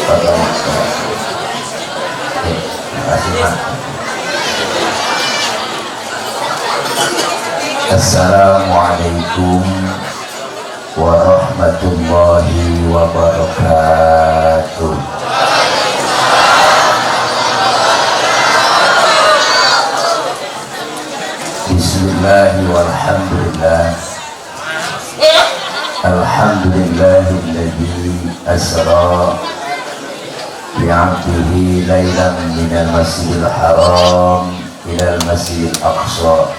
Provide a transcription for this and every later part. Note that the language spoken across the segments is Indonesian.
Assalamualaikum warahmatullahi wabarakatuh. Bismillahi walhamdulillah. Alhamdulillahilladzi asra bi'abdihi laylan minal masjidil haram ilal masjidil aqsa.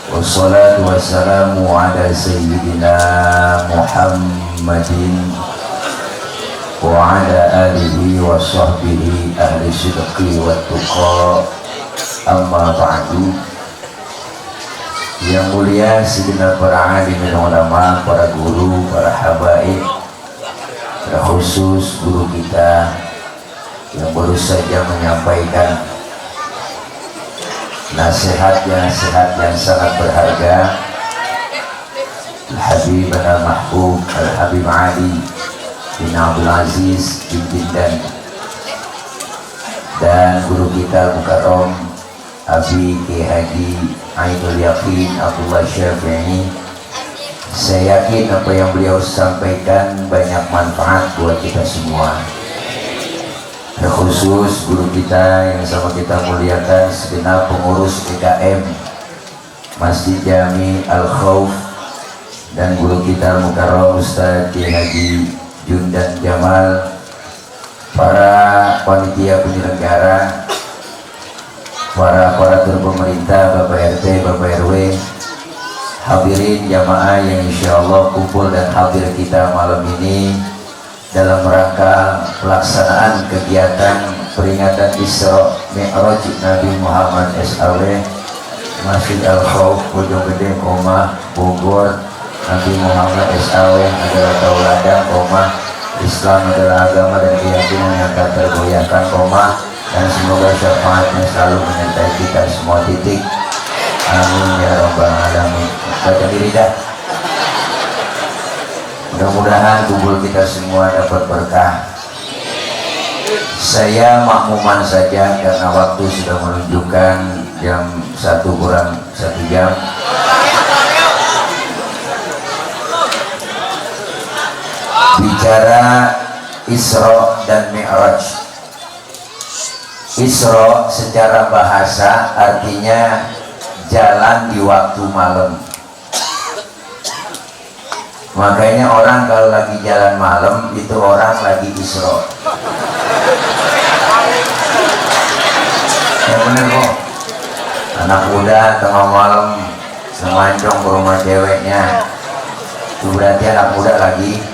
Wassalatu wassalamu ala sayyidina Muhammadin wa ala alihi wa sahbihi ahli sidqi wa tuqa. Amma ba'du. Yang mulia segenap para alim dan ulama, para guru, para habaib, terkhusus guru kita yang baru saja menyampaikan nasihat yang sangat berharga, Al-Habib Al-Mahbub Al-Habib Ali bin Abdul Aziz bin Jindan, dan guru kita Mukarram Abi K. Haji Ainul Yaqin Abdullah Syafi'i. Saya yakin apa yang beliau sampaikan banyak manfaat buat kita semua, terkhusus guru kita yang sama kita muliakan, segenap pengurus EKM Masjid Jami Al-Khauf, dan guru kita Mukarram Ustaz K. Haji Jundan Jamal, para panitia penyelenggara, para aparatur pemerintah, Bapak RT, Bapak RW, hadirin jamaah yang insya Allah kumpul dan hadir kita malam ini dalam rangka pelaksanaan kegiatan peringatan Isra Mi'raj Nabi Muhammad SAW, Masjid Al-Khauf, Bojonggede, Bogor. Nabi Muhammad SAW adalah tauladan, Islam adalah agama dan keyakinan yang tak tergoyahkan, dan semoga syafaatnya selalu menyertai kita semua. Titik. Amin ya rabbal alamin. Baca diri dah. Mudah-mudahan kumpul kita semua dapat berkah. Saya makmuman saja karena waktu sudah menunjukkan jam 1 kurang 1 jam. Bicara Isra dan Mi'raj. Isra secara bahasa artinya jalan di waktu malam. Makanya orang kalau lagi jalan malam itu orang lagi Isra. Yang bener kok. Anak muda tengah malam semancong ke rumah ceweknya, itu berarti anak muda lagi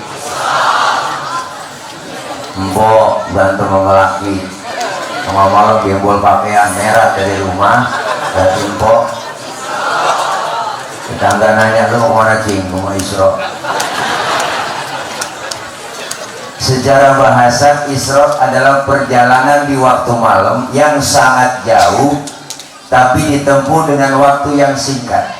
empok bantu mengelaki. Tengah malam gembol pakaian merah dari rumah, berarti empok. Tetangga nanya, lu mau mana cing? Mau Isra. Secara bahasa Isra adalah perjalanan di waktu malam yang sangat jauh tapi ditempuh dengan waktu yang singkat.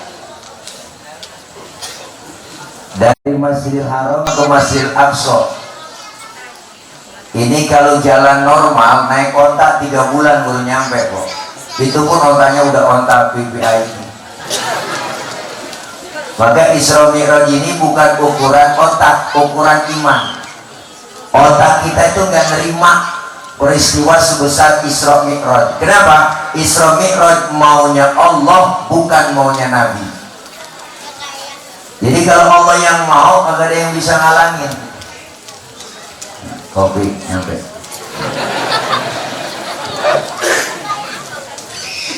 Dari Masjidil Haram ke Masjidil Aqsa. Ini kalau jalan normal naik onta 3 bulan baru nyampe kok. Itu pun ontanya udah onta VVIP. Maka Isra Mi'raj ini bukan ukuran otak, ukuran iman. Otak kita itu nggak nerima peristiwa sebesar Isra Mi'raj. Kenapa? Isra Mi'raj maunya Allah, bukan maunya Nabi. Jadi kalau Allah yang mau, kagak ada yang bisa ngalangin. Kopi nyampe.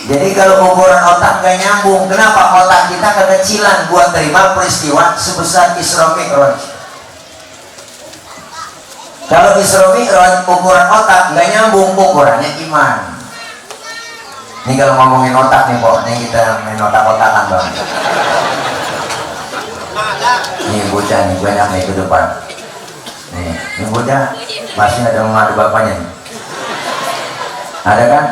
Jadi kalau ukuran otak gak nyambung, kenapa? Otak kita kekecilan buat terima peristiwa sebesar Isra Mi'raj. Kalau Isra Mi'raj ukuran otak gak nyambung, ukurannya iman. Ini kalau ngomongin otak nih Pak, ini kita main otak-otakan bang. Ini bocah nih banyak nih ke depan. Nih, ini bocah masih ada emak ada bapaknya nih. Ada kan?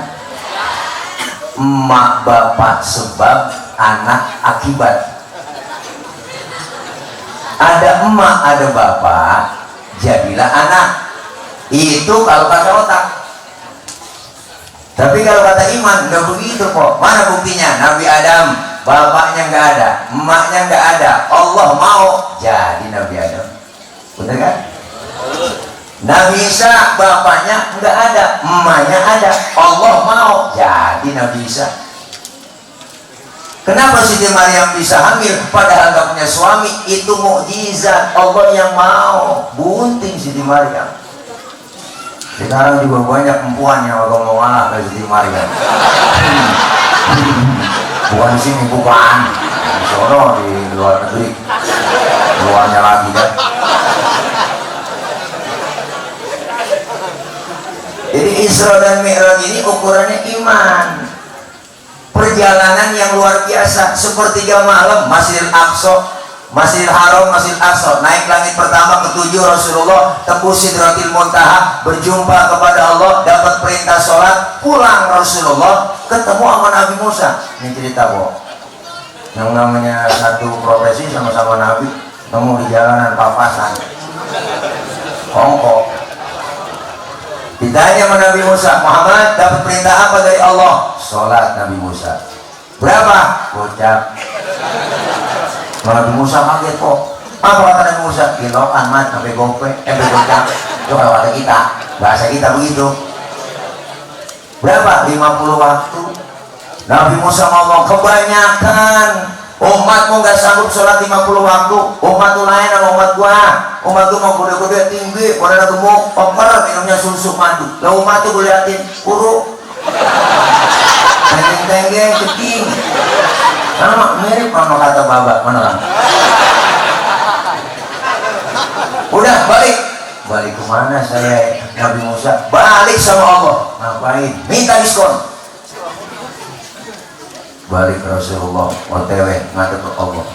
Emak bapak sebab, anak akibat. Ada emak ada bapak, jadilah anak. Itu kalau kata otak. Tapi kalau kata iman nggak begitu kok. Mana buktinya? Nabi Adam bapaknya nggak ada, emaknya nggak ada, Allah mau jadi Nabi Adam. Bener kan? Nabi Isa bapaknya nggak ada, emaknya ada, Allah mau jadi Nabi Isa. Kenapa Siti Maryam bisa hamil padahal nggak punya suami? Itu mukjizat Allah yang mau. Bunting Siti Maryam. Sekarang juga banyak perempuan yang mau ngalah dari Siti Maryam. Bukan di sini, bukan di sono, di luar negeri, luarnya lagi kan. Jadi Isra dan Mi'raj ini ukurannya iman. Perjalanan yang luar biasa, sepertiga malam Masjidil Aqsa, Masjidil Haram, Masjidil Aqsa, naik langit pertama ke-7 Rasulullah, tembus Sidratil Muntaha, berjumpa kepada Allah, dapat perintah sholat, pulang Rasulullah, ketemu sama Nabi Musa. Ini cerita kok. Yang namanya satu profesi sama-sama Nabi, nemu di jalanan papasan, kongkok. Ditanya sama Nabi Musa, Muhammad dapat perintah apa dari Allah? Sholat. Nabi Musa. Berapa? Gocap. Nabi Musa kaget kok. Apa kata Nabi Musa? Kiloan mat sampai gope, gocap. Itu kalau kata kita, bahasa kita begitu. Berapa? 50 waktu. Nabi Musa ngomong, kebanyakan umatmu gak sanggup sholat 50 waktu. Umat tuh lain sama umat gua. Umat tuh mau kuda-kuda tinggi, pada gemuk, oper, minumnya susu madu. Lah umat tuh gue liatin, kuruk, tengeng-tengeng, keting. Sama mirip sama kata babak, mana kan? Udah balik. Balik kemana saya Nabi Musa? Balik sama Allah. Ngapain? Minta diskon. Balik Rasulullah, OTW ngadep ke Allah.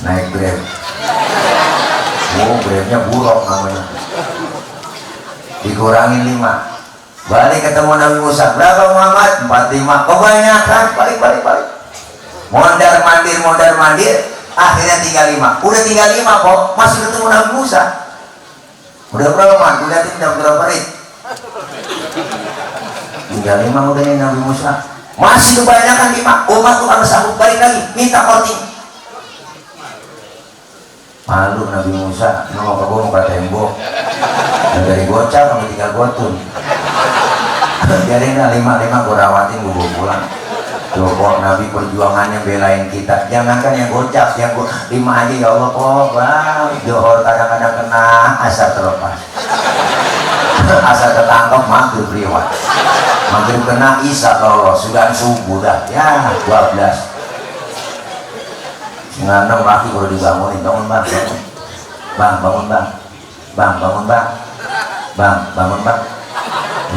Naik Grab. Oh, Grabnya buruk namanya. Dikurangin 5. Balik ketemu Nabi Musa. Berapa Muhammad? 45. Kebanyakan. Balik. Mondar mandir. Akhirnya tinggal 5. Udah tinggal 5 kok. Masih ketemu Nabi Musa. Udah berapa man? Udah berapa menit? Tinggal 5 udah nih Nabi Musa. Masih kebanyakan 5. Umat tuh harus sanggup balik lagi. Minta korting. Malu Nabi Musa. Mau ke bawah tembok. Dari gocap sampai tinggal gotun. Jadi 5 gue rawatin, gue bawa pulang. Coba Nabi perjuangannya belain kita. Jangankan yang gocap, yang 5 aja ya Allah kok. Bang, Johor kadang-kadang kena, asar terlepas. Asal ketangkep maghrib riwat. Maghrib kena isya lolos. Sudah subuh dah. Ya 12. Setengah 6 laki baru dibangunin. Bangun bang. Bang bangun bang. Bang bangun bang. Bang bangun bang.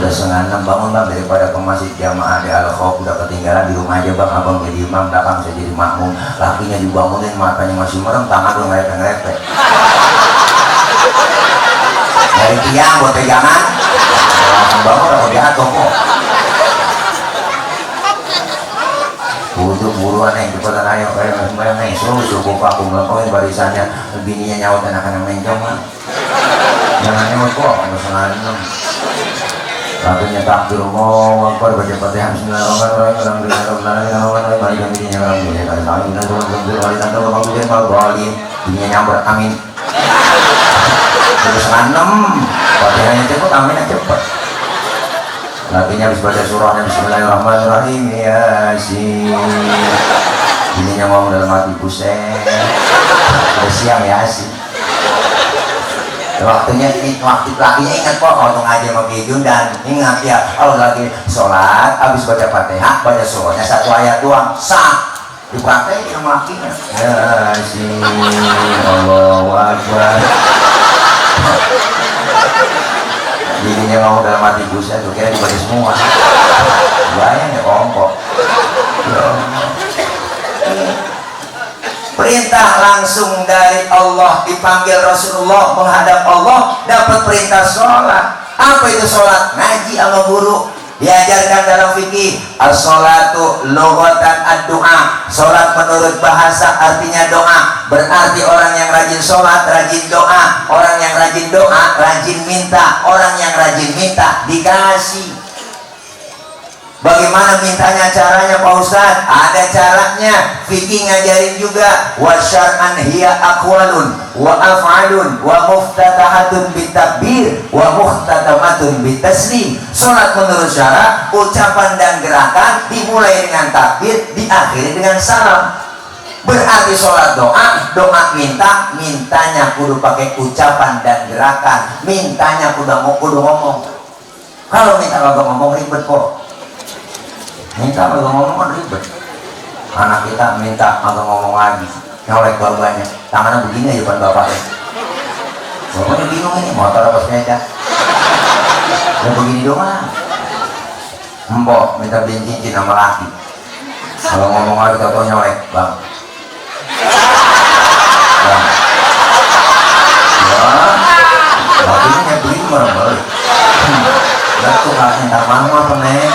Udah setengah 6 bangun bang. Daripada ke masjid jamaah di Al-Khawf udah ketinggalan di rumah aja bang. Abang jadi imam, belakang saya jadi makmum. Lakinya dibangunin, matanya masih merem, tangan udah ngerepek-ngerepek. Dari tiang buat pegangan. Langsung bangun atau jatuh kok. Butuh buruan yang cepetan ayo kayak suku aku melakukan barisannya. Bininya nyaut anak-anak mencong kan. Jangan nyaut kok, ada setengah 6. Satunya takbir mau akbar baca Fatihah bismillahirrahmanirrahim alhamdulillahirrahmanirrahim balik ke bininya alhamdulillah bininya nyamber amin. Terus setengah 6 Fatihahnya cepet, aminnya cepet. Lakinya habis baca surahnya bismillahirrahmanirrahim Yasin. Bininya ngomong dalam hati buset. Udah siang Yasin. Waktunya ini, waktu lakinya ingat kok waktu ngaji sama Kijun dan ingat ya kalau lagi sholat habis baca Fatihah baca surahnya 1 ayat doang sah dipakai sama lakinya. Yasin Allahu Akbar. Dirinya mau dalam hati buset tuh kira dibaca semua. Bayang ya kongkok. Perintah langsung dari Allah, dipanggil Rasulullah menghadap Allah, dapat perintah sholat. Apa itu sholat? Ngaji sama guru, diajarkan dalam fikih. As-sholatu lughatan ad-du'a. Sholat menurut bahasa artinya doa, berarti orang yang rajin sholat rajin doa, orang yang rajin doa rajin minta, orang yang rajin minta dikasih. Bagaimana mintanya caranya Pak Ustadz? Ada caranya, fikih ngajarin juga. Wa syar'an hiya aqwalun wa af'alun wa muftatahatun bitakbir wa muhtatamatun bitaslim. Salat menurut syara, ucapan dan gerakan dimulai dengan takbir, diakhiri dengan salam. Berarti sholat doa, doa minta, mintanya kudu pakai ucapan dan gerakan, mintanya kudu ngomong. Kalau minta kagak ngomong ribet kok. Minta agak ngomong ribet. Anak kita minta agak ngomong lagi, nyolek bapaknya, tangannya begini aja depan bapaknya. Bapaknya bingung ini, motor apa sepeda? Ya begini doang. Mbok minta beli cincin sama laki. Kalau ngomong lagi atau nyolek, bang. Bang. Ya, bapinya nyebelin merem-merem. Betul lah, minta malu apa nih?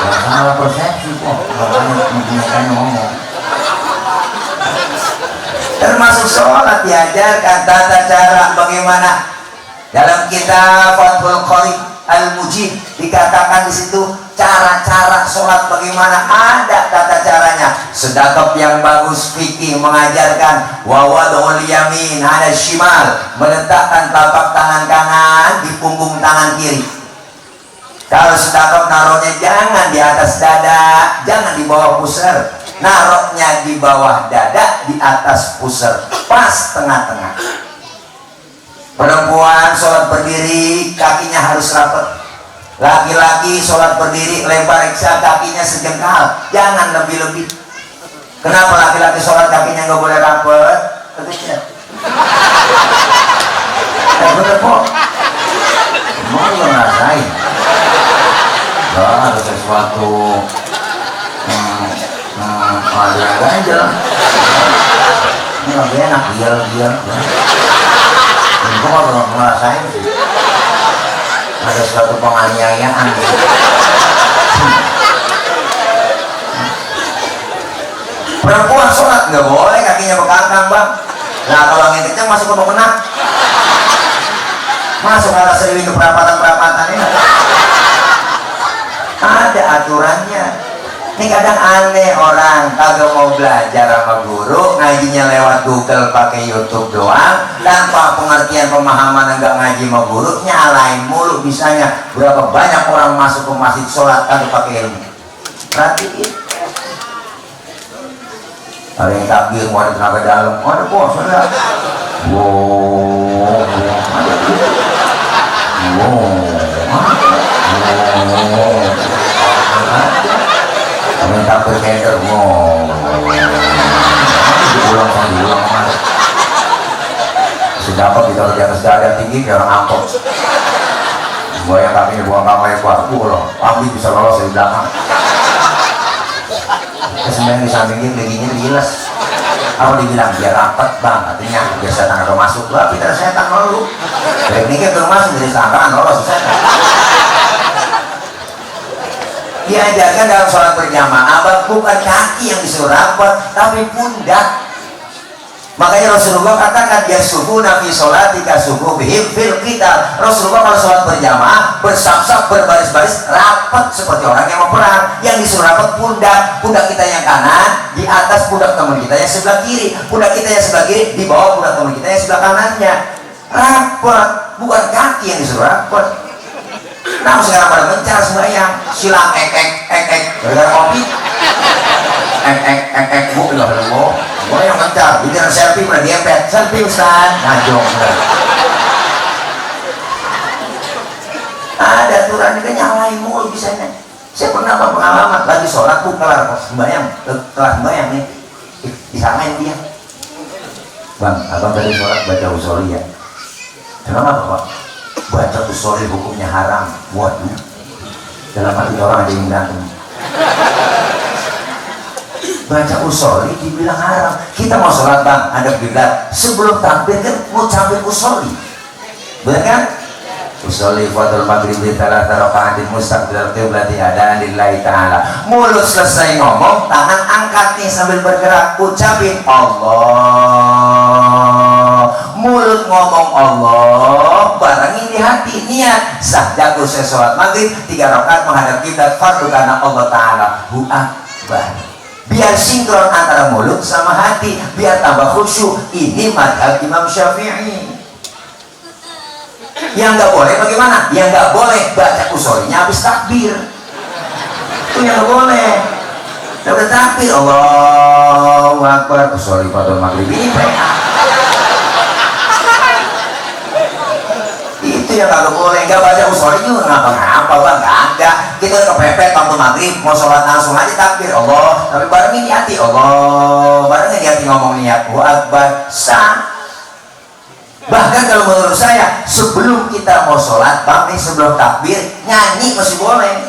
Ya salah persepsi kok, makanya ngomong. Termasuk sholat diajarkan tata cara bagaimana. Dalam kitab Fathul Qorib Al-Mujib dikatakan di situ cara-cara sholat bagaimana, ada tata caranya. Sedekap yang bagus fikih mengajarkan wa wad'ul yamin 'ala shimal, meletakkan telapak tangan kanan di punggung tangan kiri. Kalau sedekap naruhnya jangan di atas dada, jangan di bawah pusar. Naruhnya di bawah dada, di atas pusar, pas tengah-tengah. Perempuan sholat berdiri, kakinya harus rapat. Laki-laki sholat berdiri, lempar reksa, kakinya sejengkal, jangan lebih-lebih. Kenapa laki-laki sholat kakinya nggak boleh rapat? Kecil. Bener kok. Mau lo ngerasain? Ada sesuatu ada aja lah. Ini lebih enak dia. Gue gak pernah ngerasain sih. Ada suatu penganiayaan gitu. Perempuan sholat nggak boleh kakinya bekangkang bang. Nah kalau angin kencang masuk ke mukena, masuk arah seliwing ke perapatan ini. Ada aturannya. Ini kadang aneh orang kagak mau belajar sama guru, ngajinya lewat Google pakai YouTube doang, tanpa pengertian pemahaman, enggak ngaji sama guru, nyalain mulu bisanya. Berapa banyak orang masuk ke masjid sholat kagak pakai ilmu. Perhatiin. Ada yang takbir, mau ada tenaga dalam, ada bos, ada. Wow, minta berkeder, diulang sudah apa ditaruh di atas dada tinggi kayak orang angkot. Yang kakinya buang kamar yang kuat, loh, ambil bisa lolos dari belakang. Sebenarnya di sampingnya giginya digilas. Apa dibilang biar rapat bang, artinya biar setan atau masuk lah, kita setan lalu. Tekniknya belum masuk dari sangkaan lolos setan. Diajarkan dalam sholat berjamaah, bukan kaki yang disuruh rapat, tapi pundak. Makanya Rasulullah katakan dia subuh nabi sholat jika subuh bihim fil kita. Rasulullah kalau sholat berjamaah bersap-sap berbaris-baris rapat seperti orang yang mau perang. Yang disuruh rapat pundak kita yang kanan di atas pundak teman kita yang sebelah kiri, pundak kita yang sebelah kiri di bawah pundak teman kita yang sebelah kanannya. Rapat, bukan kaki yang disuruh rapat. Nah sekarang pada mencar sembahyang, silang gara-gara kopi, bu, gue yang mencar, bikin selfie pernah diempet, selfie Ustaz, ngajong, ada aturan itu nyalain mulu bisanya. Saya pernah pengalaman lagi sholat tuh kelar sembahyang nih, disamain dia, bang, abang tadi sholat baca usoli ya, kenapa pak? Baca usoli hukumnya haram. Waduh, dalam hati orang ada yang berantem. Baca usoli dibilang haram. Kita mau sholat bang, ada kiblat, sebelum takbir kan mau sambil usoli, benar kan? Usoli fadl maghrib thalatha raka'atin mustaqbilal qiblati adaan lillahi ta'ala. Mulut selesai ngomong, tangan angkat nih sambil bergerak, ucapin Allah, mulut ngomong Allah, barengin di hati niat sah jago sholat maghrib 3 rakaat menghadap kiblat fardu karena Allah Ta'ala Hu Akbar. Biar sinkron antara mulut sama hati, biar tambah khusyuk. Ini madhab Imam Syafi'i. Yang nggak boleh bagaimana? Yang nggak boleh baca usolinya habis takbir. Itu yang nggak boleh. Udah takbir Allahu Akbar, usoli pada maghrib ini itu yang nggak boleh. Nggak baca usoli juga ngapa-ngapa bang, nggak. Kita kepepet waktu maghrib mau sholat langsung aja takbir Allah, tapi barengin di hati Allah, barengin di hati ngomong niat Allahu Akbar, sah. Bahkan kalau menurut saya sebelum kita mau sholat maghrib, sebelum takbir nyanyi masih boleh.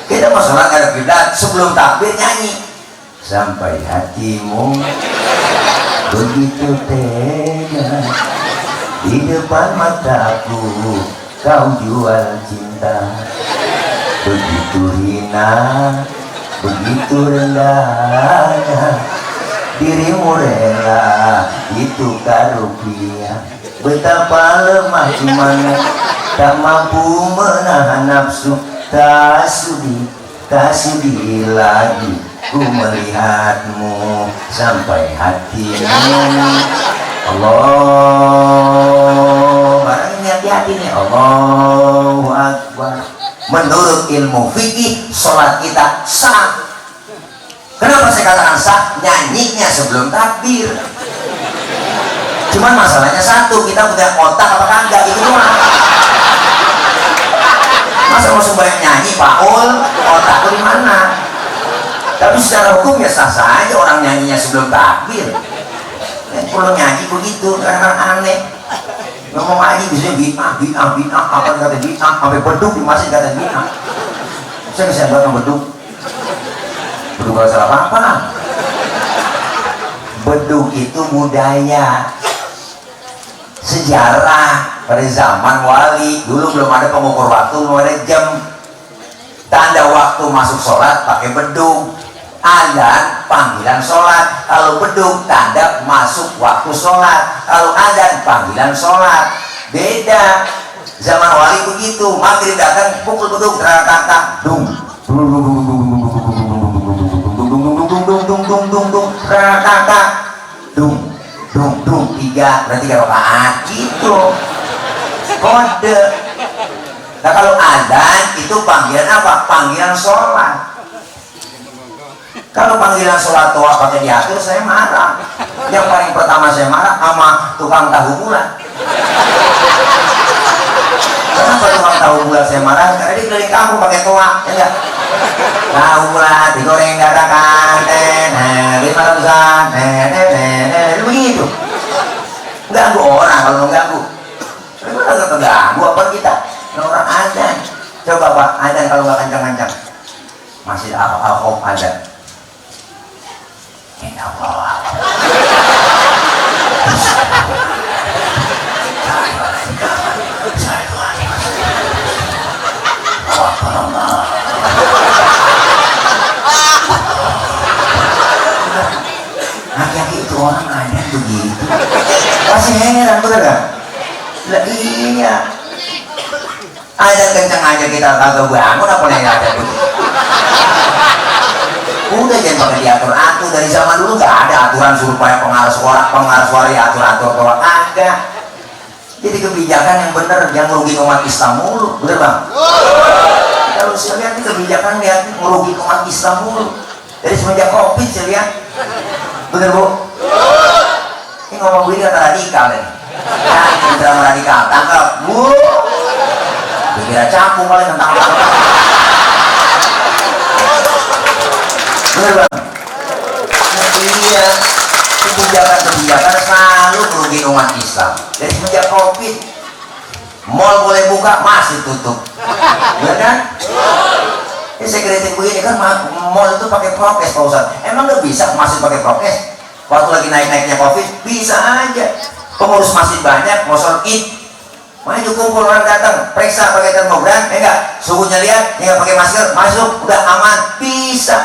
Kita mau sholat ada kiblat, sebelum takbir nyanyi sampai hatimu begitu tega di depan mataku kau jual cinta, begitu hina, begitu rendahnya dirimu rela ditukar rupiah. Betapa lemah imanmu, tak mampu menahan nafsu. Tak sudi lagi ku melihatmu sampai hatimu Allah, barangnya hati-hati nih Allahu Akbar. Menurut ilmu fikih sholat kita sah. Kenapa saya katakan sah? Nyanyinya sebelum takbir. Cuman masalahnya satu, kita punya otak apa kagak, itu doang. Masa mau sembahyang nyanyi Paul, otak di mana? Tapi secara hukum ya sah-sah aja orang nyanyinya sebelum takbir. Kalau nyanyi begitu, kadang-kadang aneh. Ngomong aja bisa bid'ah, apa kata bid'ah, sampai beduk di masjid kata bid'ah. Saya bisa buat beduk. Beduk kalau salah apa? Beduk itu budaya, sejarah. Pada zaman wali dulu belum ada pengukur waktu, belum ada jam. Tanda waktu masuk sholat pakai beduk. Adzan panggilan sholat. Kalau beduk tanda masuk waktu sholat. Kalau adzan panggilan sholat. Beda. Zaman wali begitu, maghrib datang pukul beduk, rata-rata dung dung dung dung dung dung dung dung dung dung rata-rata dung dung dung 3 berarti 3 rakaat gitu. Kode. Nah kalau adzan itu panggilan apa? Panggilan sholat. Kalau panggilan sholat toa pakai diatur, saya marah. Yang paling pertama saya marah sama tukang tahu bulat. Kenapa tukang tahu bulat saya marah? Karena dia keliling kampung pakai toa, ya enggak? Tahu bulat digoreng dadakan, 500-an, begitu. Ganggu orang kalau mengganggu. Gimana nggak terganggu apa kita? Orang adzan. Coba Pak, adzan kalau nggak kencang-kencang. Masih al-khawf adzan. Inna Allah. Laki-laki itu orang adzan begitu. Masih heran bener kan? Lah iya. Adzan kencang aja kita kagak bangun, apa yang ada begitu? Udah jangan pakai diatur-atur. Dari zaman dulu nggak ada aturan supaya pengarah suara atur-atur bahwa agak. Jadi kebijakan yang benar, yang merugi umat Islam mulu, bener bang? Kalau saya lihat kebijakan lihat merugi umat Islam mulu. Dari semenjak COVID saya lihat, bener bu? Ini ngomong begini kata radikal ya. Nah, drama radikal, tangkap, bu. Dikira capung kali tentang apa? Bener bang? Iya, kebijakan selalu merugi umat Islam. Dari semenjak COVID, mall boleh buka masih tutup, bener kan? Ini saya kritik begini kan, mall itu pakai prokes Pak Ustadz. Emang nggak bisa masih pakai prokes? Waktu lagi naik-naiknya COVID, bisa aja. Pengurus masjid banyak, mau sholat id, maju kumpul orang datang, periksa pakai termogan, enggak, suhunya lihat, nggak pakai masker, masuk, udah aman, bisa.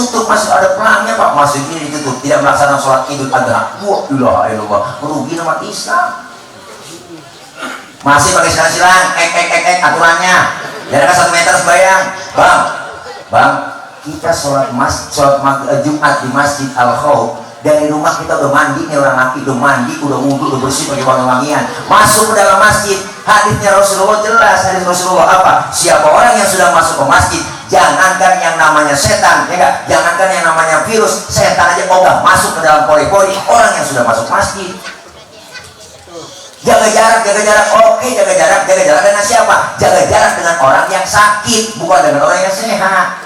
ditutup, masih ada pelangnya Pak, masjid ini ditutup, tidak melaksanakan sholat Idul Adha. Wah, ilah, merugi umat Islam. Masih pakai silang-silang, aturannya. Jangan 1 meter sembahyang. Bang, kita sholat Jumat di Masjid Al-Khauf. Dari rumah kita udah mandi nih, orang laki udah mandi, udah wudhu, udah bersih pakai wangi-wangian. Masuk ke dalam masjid, hadisnya Rasulullah jelas. Hadis Rasulullah apa? Siapa orang yang sudah masuk ke masjid, jangankan yang namanya setan, ya enggak? Jangankan yang namanya virus, setan aja ogah masuk ke dalam pori-pori orang yang sudah masuk masjid. Jaga jarak, oke, jaga jarak dengan siapa? Jaga jarak dengan orang yang sakit, bukan dengan orang yang sehat.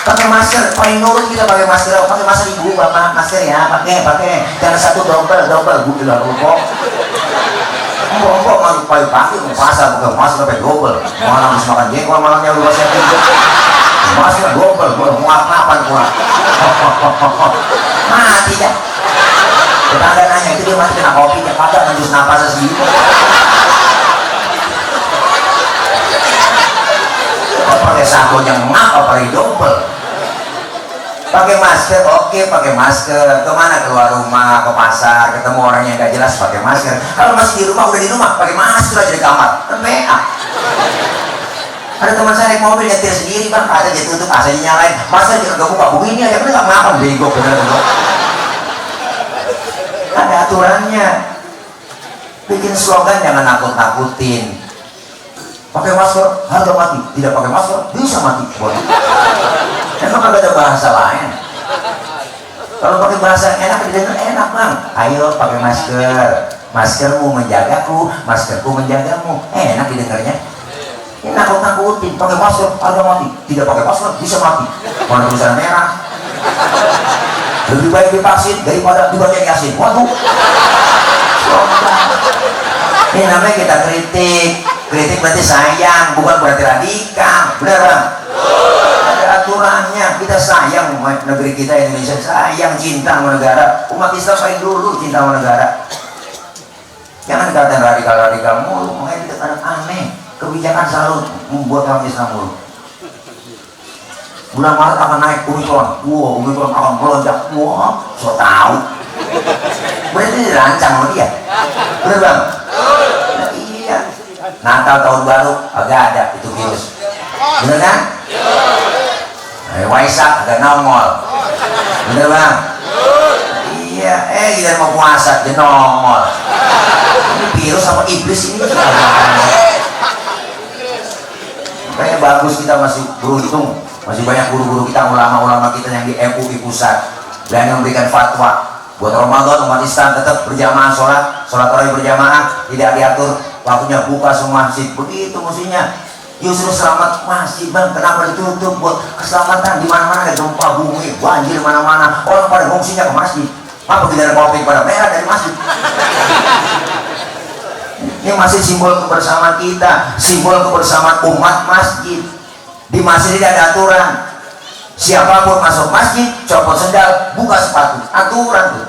Pakai masker, paling nurut kita pakai masker ibu bapak, masker ya, pakai, jangan satu double, bu bilang kok. Kok pakai mau pasar pakai masker pakai double, malam habis makan jengkol malamnya lu saya tidur, masker double, mau apa-apaan gua, mati dah. Tetangga nanya itu dia mati kena kopi, ya kagak nembus napas sendiri. Pakai sabun yang ngapa pakai double. Pakai masker, oke, pakai masker. Kemana? Keluar rumah, ke pasar, ketemu orang yang gak jelas, pakai masker. Kalau masih di rumah, udah di rumah, pakai masker aja di kamar. PA. Ada teman saya naik mobil nyetir sendiri, Bang, ada dia tutup, AC-nya nyalain, masker jangan gak buka begini aja, bener gak makan, bego, bener. Ada aturannya. Bikin slogan jangan nakut-nakutin. Pakai masker, harga mati. Tidak pakai masker, bisa mati. Boleh. Emang kagak ada bahasa lain. Kalau pakai bahasa enak, didengar enak Bang. Ayo pakai masker. Maskermu menjagaku, maskerku menjagamu. Enak didengarnya. Ini nakut-nakutin. Pakai masker, harga mati. Tidak pakai masker, bisa mati. Mana tulisan merah. Lebih baik divaksin daripada dibaca Yasin. Waduh. Ini namanya kita kritik. Kritik berarti sayang, bukan berarti radikal. Benar Bang? Ada aturannya. Kita sayang negeri kita Indonesia, sayang, cinta sama negara. Umat Islam paling dulu cinta sama negara. Jangan dikatakan radikal mulu, makanya kita kadang aneh. Kebijakan selalu membuat orang Islam mulu. Bulan Maret akan naik Omikron. Wah, Omikron akan melonjak. Wah, so tahu. Berarti dirancang sama dia. Benar Bang? Nah, iya. Natal tahun baru agak ada itu virus. Bener kan? Waisak agak nongol. Bener Bang? Iya. Kita mau puasa dia nongol. Ini virus sama iblis ini. Makanya bagus kita masih beruntung. Masih banyak guru-guru kita, ulama-ulama kita yang di MUI pusat dan yang memberikan fatwa buat Ramadan umat Islam tetap berjamaah sholat tarawih berjamaah, tidak diatur waktunya buka semua masjid. Begitu mestinya. Justru selamat masjid Bang, kenapa ditutup? Buat keselamatan. Di mana-mana ada gempa bumi, banjir mana-mana, orang pada fungsinya ke masjid. Apa tidak ada kopi pada merah dari masjid? Ini masih simbol kebersamaan kita, simbol kebersamaan umat masjid. Di masjid ini ada aturan. Siapapun masuk masjid, copot sendal, buka sepatu. Aturan tuh.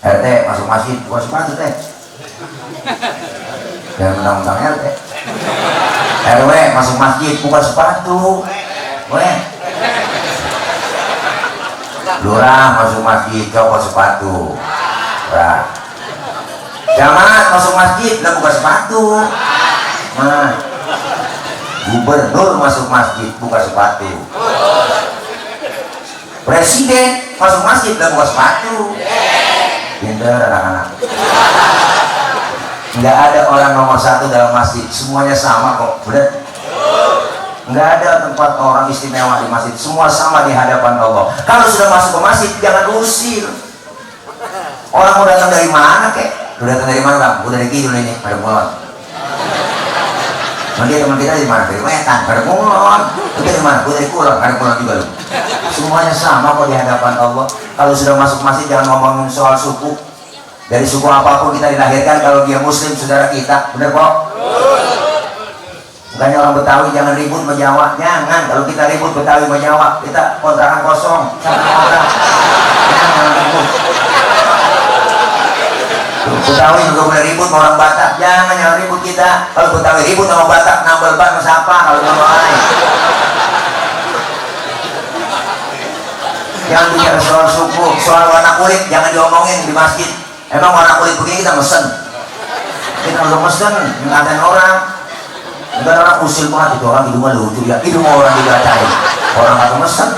RT masuk masjid, buka sepatu teh. Jangan mentang-mentang RT. RW masuk masjid, buka sepatu. Weh. Lurah masuk masjid, copot sepatu. Nah. Jamaat masuk masjid, udah buka sepatu. Nah. Gubernur masuk masjid, buka sepatu. Presiden masuk masjid, udah buka sepatu. Pinter anak-anak. Nggak ada orang nomor satu dalam masjid, semuanya sama kok. Bener? Nggak ada tempat orang istimewa di masjid, semua sama di hadapan Allah. Kalau sudah masuk ke masjid, jangan usir. Orang mau datang dari mana kek? Udah datang dari mana Bang? Udah dari kidul ini, ada mulon. Nanti teman kita dari mana? Dari Wetan, ada mulon. Itu dari mana? Gue dari Kulon, ada mulon juga lu. Semuanya sama kok di hadapan Allah. Kalau sudah masuk masjid jangan ngomongin soal suku. Dari suku apapun kita dilahirkan, kalau dia muslim saudara kita, bener kok? Makanya orang Betawi jangan ribut sama Jawa. Jangan, kalau kita ribut Betawi sama Jawa, kita kontrakan kosong. Jangan ribut. Betawi juga boleh ribut sama orang Batak, jangan ribut kita. Kalau Betawi ribut sama Batak, nambal ban siapa kalau nggak lain. Jangan bicara soal suku, soal warna kulit jangan diomongin di masjid. Emang warna kulit begini kita mesen. Kita kalau mesen ngatain orang. Enggak orang usil banget itu orang hidungnya lucu ya, hidung orang digacain. Orang atau mesen.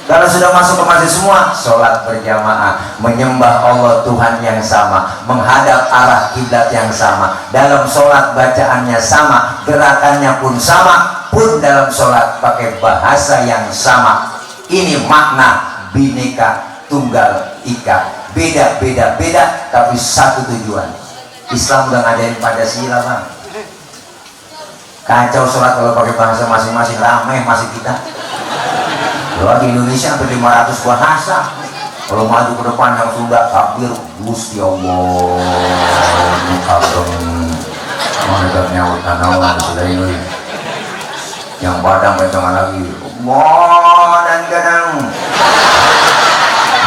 Kalau sudah masuk ke masjid semua, sholat berjamaah, menyembah Allah Tuhan yang sama, menghadap arah kiblat yang sama, dalam sholat bacaannya sama, gerakannya pun sama, pun dalam sholat pakai bahasa yang sama. Ini makna Bhinneka Tunggal Ika, beda, tapi satu tujuan. Islam udah ngadain Pancasila bang. Kacau sholat kalau pakai bahasa masing-masing, ramai masih kita. Kalau di Indonesia hampir 500 bahasa. Kalau maju ke depan yang Sunda takbir Gusti Allah Ageng menegaknya utanawan selain yang badang kencang lagi Allah dan kadang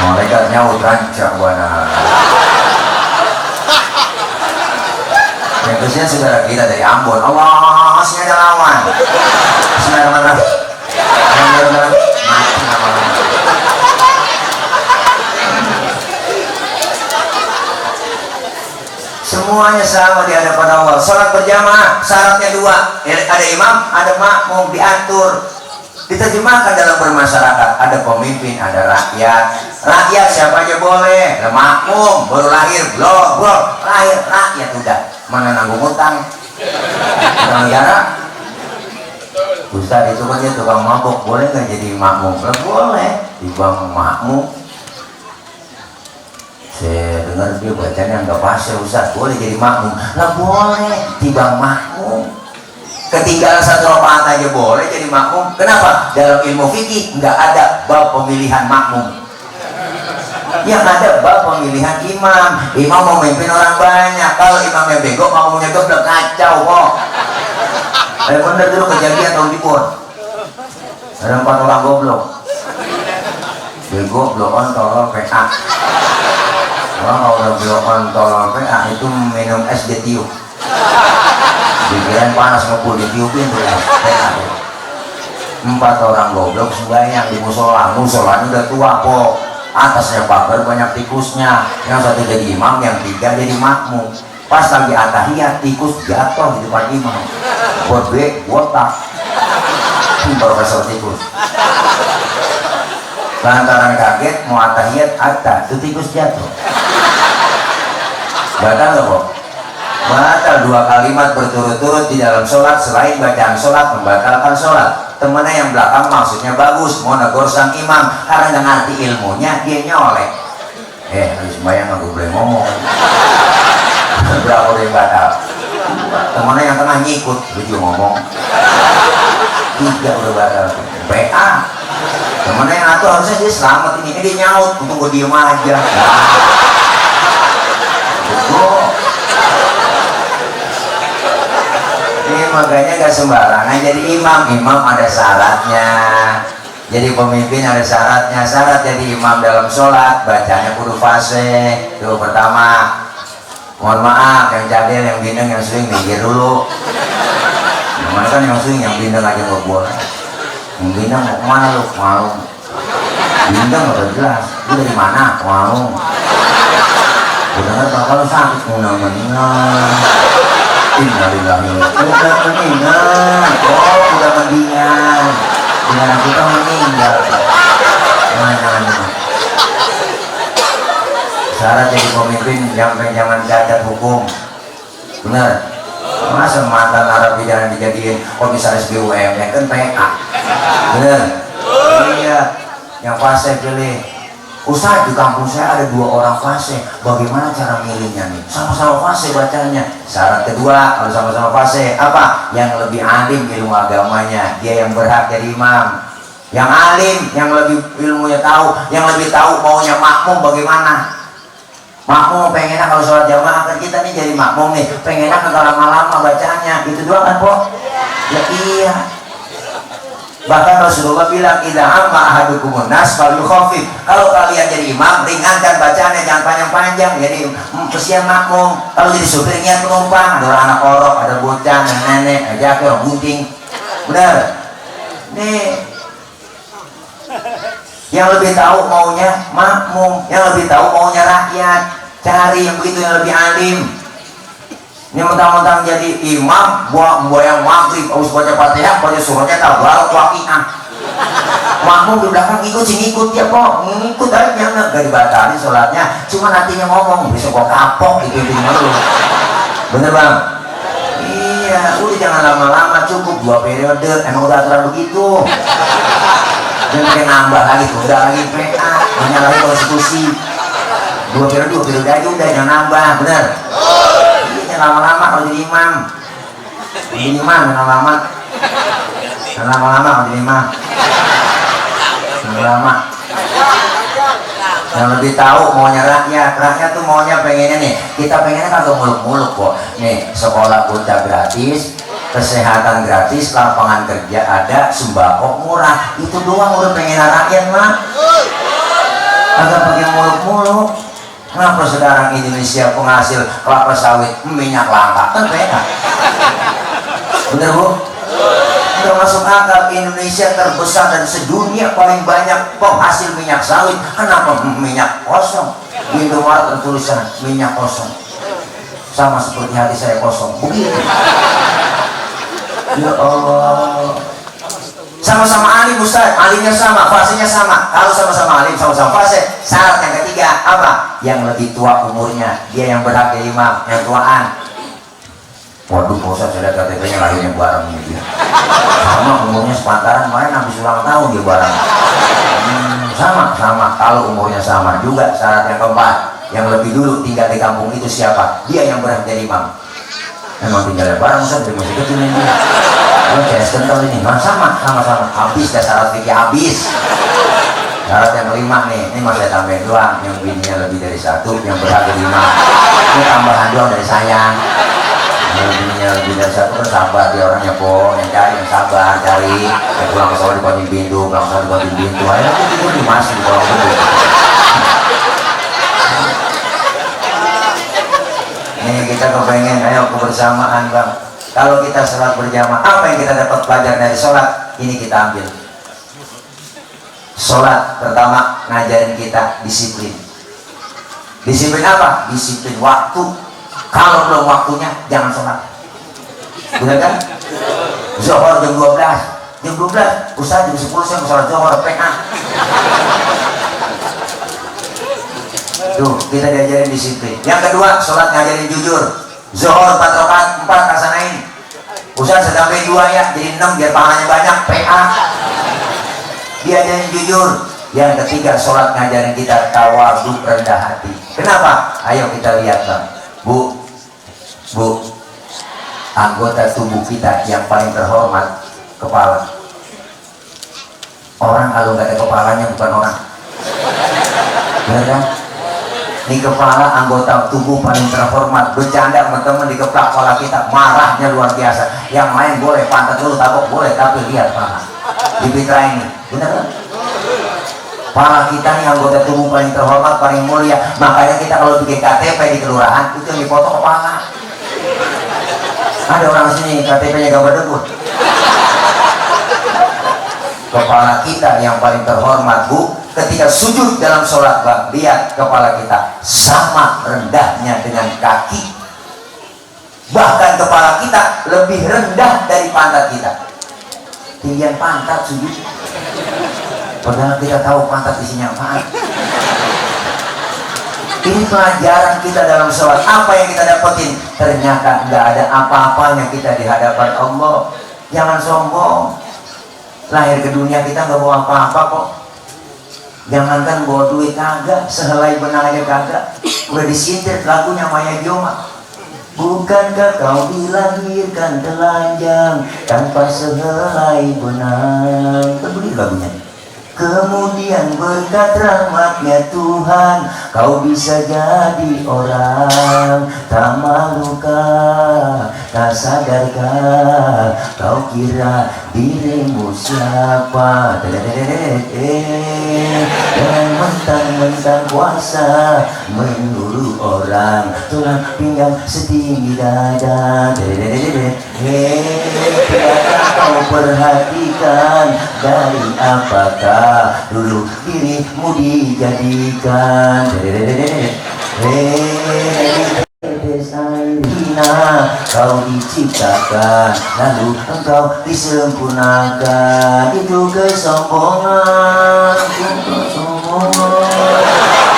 menegaknya utranca wana. Yang biasanya saudara kita dari Ambon, Allah masih ada lawan, masih ada mana? Semuanya sama di hadapan Allah. Salat berjamaah syaratnya dua, ada imam, ada makmum, diatur, diterjemahkan dalam bermasyarakat. Ada pemimpin, ada rakyat. Rakyat siapa aja boleh, ada makmum baru lahir, belum lahir rakyat udah mana nanggung utang negara. Ustaz itu kan dia tukang mabok, boleh nggak jadi makmum? Boleh, dibang makmum. Saya dengar dia bacanya nggak pas ya Ustaz, boleh jadi makmum? Lah boleh, dibang makmum. Ketinggalan satu rakaat aja boleh jadi makmum. Kenapa? Dalam ilmu fikih nggak ada bab pemilihan makmum. Yang ada bab pemilihan imam. Imam mau memimpin orang banyak. Kalau imamnya bego, makmumnya goblok, kacau kok. Bener dulu kejadian tahun di Pon. Ada 4 orang goblok. Bego, blokon, tolol, PA. Kalau udah blokon, tolol, PA itu minum es ditiup. Pikiran panas ngepul ditiupin tuh ya. PA. 4 orang goblok sembahyang di musola. Musolanya udah tua kok. Atasnya pagar banyak tikusnya. Yang satu jadi imam, yang 3 jadi makmum. Pas lagi atahiyat, tikus jatuh di depan imam. Bodek, botak. Profesor tikus. Lantaran kaget mau atahiyat, itu tikus jatuh. Batal nggak kok? Batal 2 kalimat berturut-turut di dalam sholat. Selain bacaan sholat membatalkan sholat. Temennya yang belakang maksudnya bagus, mau negor sang imam karena nggak ngerti ilmunya, dia nyolek. Habis sembahyang aku boleh ngomong. Berapa yang batal? Temennya yang tengah ngikut, dia juga ngomong. 3 udah batal. PA. Temennya yang satu harusnya dia selamat ini, dia nyaut, untung gue diem aja. Ini makanya gak sembarangan jadi imam. Imam ada syaratnya. Jadi pemimpin ada syaratnya. Syarat jadi imam dalam sholat bacanya kudu fasih. Itu pertama. Mohon maaf yang cadel, yang bindeng, yang swing minggir dulu. Yang mana kan yang swing, yang bindeng aja gak boleh. Yang bindeng mau kemana lu? Mau. Bindeng udah jelas. Lu dari mana? Mau. Gue denger bakal lu sakit menang-menang. Innalillahi. Udah meninggal. Oh udah mendingan. Dengan kita meninggal. Jangan. Syarat jadi pemimpin jangan cacat hukum. Bener. Masa mantan narapidana dijadiin komisaris BUMN kan PA. Bener. Iya. Yang fase pilih. Ustaz, di kampung saya ada 2 orang fase. Bagaimana cara milihnya nih? Sama-sama fase bacanya. Syarat kedua kalau sama-sama fase apa? Yang lebih alim ilmu agamanya, dia yang berhak jadi imam. Yang alim, yang lebih ilmunya tahu, yang lebih tahu maunya makmum bagaimana. Makmum pengennya kalau sholat jamaah kan kita nih jadi makmum nih, pengennya kagak lama-lama bacanya, itu doang kan Pok? Ya iya. Bahkan Rasulullah bilang, idza amma ahadukumun nas falyukhafif. Kalau kalian jadi imam, ringankan bacaannya, jangan panjang-panjang. Jadi kesian makmum. Kalau jadi supirnya penumpang, ada orang anak orok, ada bocah, ada nenek, ada orang gunting. Benar? Nih, yang lebih tahu maunya makmum, yang lebih tahu maunya rakyat. Cari yang begitu, yang lebih alim. Ini mentang-mentang jadi imam, buat yang maghrib, harus baca Fatihah, baca surahnya, tabarak, waqiah. Makmum di belakang ikut sini, ikut ya kok, ngikut aja, nggak dibatalin sholatnya. Cuma nantinya ngomong, besok kok kapok gitu lu. Bener bang? Iya, udah jangan lama-lama, cukup 2 periode, emang udah aturan begitu. Jangan kayak nambah lagi, udah lagi PA, banyak lagi konstitusi. 2 periode aja udah, jangan nambah, bener? Lama-lama kalau jadi imam, lama-lama kalau jadi imam, lama. Yang lebih tahu maunya rakyat tuh maunya pengennya nih, kita pengennya kagak muluk-muluk kok. Nih sekolah ulta gratis, kesehatan gratis, lapangan kerja ada, sembako murah, itu doang udah pengen rakyat mah. Kagak pakai muluk-muluk. Kenapa sekarang Indonesia penghasil kelapa sawit, minyak langka? Kan beda. Bener bu? Udah masuk akal, Indonesia terbesar dan sedunia paling banyak penghasil minyak sawit. Kenapa minyak kosong? Di Indomaret tertulisan minyak kosong. Sama seperti hati saya kosong. Begitu. Ya Allah. Sama-sama alim Ustaz, alimnya sama, fasenya sama. Kalau sama-sama alim, sama-sama fase. Syarat yang ketiga apa? Yang lebih tua umurnya, dia yang berhak jadi imam, yang tuaan. Waduh, Ustaz, saya lihat KTP-nya lahirnya bareng ini dia. Sama umurnya sepantaran, main habis ulang tahun dia bareng. Sama. Kalau umurnya sama juga. Syarat yang keempat, yang lebih dulu tinggal di kampung itu siapa? Dia yang berhak jadi imam. Memang tinggalnya bareng Ustaz, dia masih kecil ini. Oh, CS kental ini, sama. Habis dah syarat fikih habis. Syarat yang kelima nih, ini masih tambahin doang. Yang bininya lebih dari 1, yang berhak jadi imam. Ini tambahan doang dari saya. Yang bininya lebih dari 1 kan sabar dia orangnya po, yang cari yang sabar cari. Yang pulang ke sekolah dikunci pintu, pulang ke sekolah dikunci pintu. Ayo aku tidur di masjid di kolong pintu. Nih kita kepengen, ayo kebersamaan bang. Kalau kita sholat berjamaah, apa yang kita dapat pelajar dari sholat? Ini kita ambil. Sholat pertama ngajarin kita disiplin. Disiplin apa? Disiplin waktu. Kalau belum waktunya jangan sholat. Benar kan? Zuhur jam 12. Jam 12, Ustaz jam 10 saya mau sholat zuhur, PA. Tuh, kita diajarin disiplin. Yang kedua, sholat ngajarin jujur. Zuhur 4 rakaat, 4 kasanain. Ustaz sampai 2 ya, jadi 6 biar pahalanya banyak, PA. Diajarin jujur. Yang ketiga, sholat ngajarin kita tawadhu, rendah hati. Kenapa? Ayo kita lihat bang. Bu, anggota tubuh kita yang paling terhormat, kepala. Orang kalau nggak ada kepalanya bukan orang. Benar kan? Ini kepala anggota tubuh paling terhormat. Bercanda teman-teman dikeplak kepala kita, marahnya luar biasa. Yang lain boleh pantat dulu tabok boleh, tapi lihat pala di fitra ini, benar kan? Pala kita nih anggota tubuh paling terhormat, paling mulia. Makanya kita kalau bikin KTP di kelurahan itu yang dipoto kepala. Ada orang sini KTP-nya gambar debut. Kepala kita yang paling terhormat bu. Ketika sujud dalam sholat bang, lihat kepala kita sama rendahnya dengan kaki. Bahkan kepala kita lebih rendah dari pantat kita. Tinggian pantat sujud. Padahal kita tahu pantat isinya apaan. Ini pelajaran kita dalam sholat. Apa yang kita dapetin? Ternyata nggak ada apa-apanya kita di hadapan Allah. Jangan sombong. Lahir ke dunia kita nggak bawa apa-apa kok. Jangankan bawa duit kagak, sehelai benang aja kagak. Udah disindir lagunya Maya Joma. Bukankah kau dilahirkan telanjang tanpa sehelai benang? Kan begitu lagunya. Kemudian berkat rahmatnya Tuhan, kau bisa jadi orang tak malukan tak sadarkah kau kira dirimu siapa? Dan mentang-mentang kuasa menurut orang, tulang pinggang setinggi dada. Tiada kau perhatikan dari apakah dulu dirimu dijadikan. Hina kau diciptakan, lalu engkau disempurnakan. Itu kesombongan,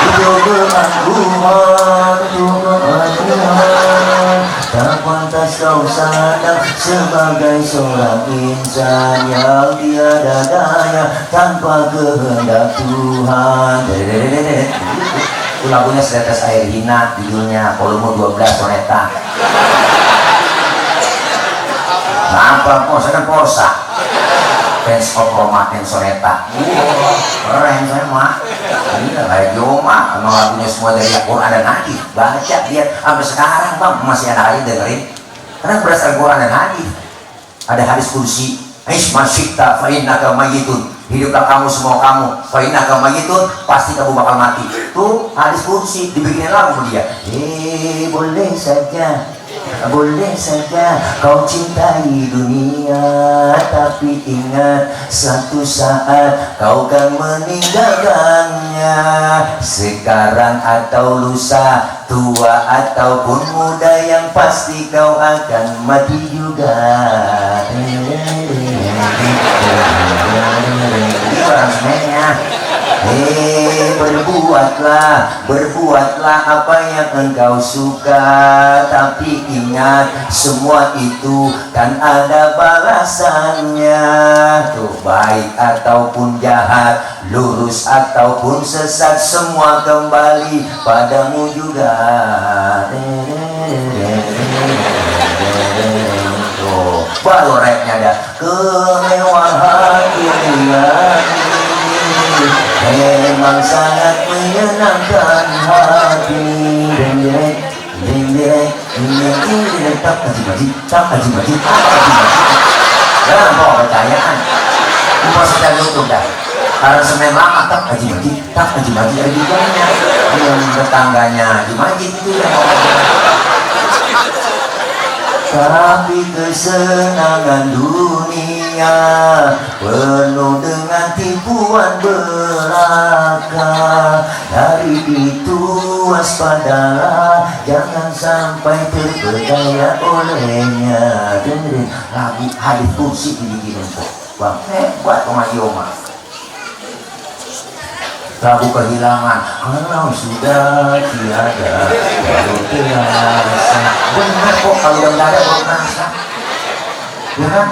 itu keangkuhan, itu keangkuhan. Tak pantas kau sadar sebagai seorang insan yang tiada daya tanpa kehendak Tuhan. Itu lagunya Setetes Air Hina, judulnya volume 12 soneta. Kenapa? Oh, saya kan Porsa fans of Roma and soneta. Keren saya mah. Ini kayak Yoma, emang lagunya semua dari Al-Quran dan Hadis. Baca, lihat sampai sekarang bang masih ada aja dengerin. Karena berdasarkan Al-Quran dan Hadis. Ada hadis kursi, Isma syikta fa'innaka mayyitun. Hiduplah kamu semua kamu, fa'innaka mayyitun, pasti kamu bakal mati. Tuh hadis kursi dibikinin lagu dia. Boleh saja kau cintai dunia, tapi ingat suatu saat kau kan meninggalkannya. Sekarang atau lusa, tua ataupun muda, yang pasti kau akan mati juga. Berbuatlah apa yang engkau suka, tapi ingat semua itu kan ada balasannya. Tuh, baik ataupun jahat, lurus ataupun sesat, semua kembali padamu juga. Tuh, baru rapnya ada kemewahan dunia memang sangat menyenangkan hati. Tak haji. Jangan bawa percayaan. Cuma sudah YouTube dah. Karena semen lama tak haji. Ada judulnya. Yang tetangganya Haji Majid itu yang tapi kesenangan dunia penuh dengan tipuan belaka. Dari itu waspadalah, jangan sampai terpedaya olehnya. Dengerin lagu hadis kursi dibikin kok bang, hebat Yoma. Lagu kehilangan, kalau sudah tiada baru terasa. Benar kok, kalau udah nggak ada baru terasa. Ya kan?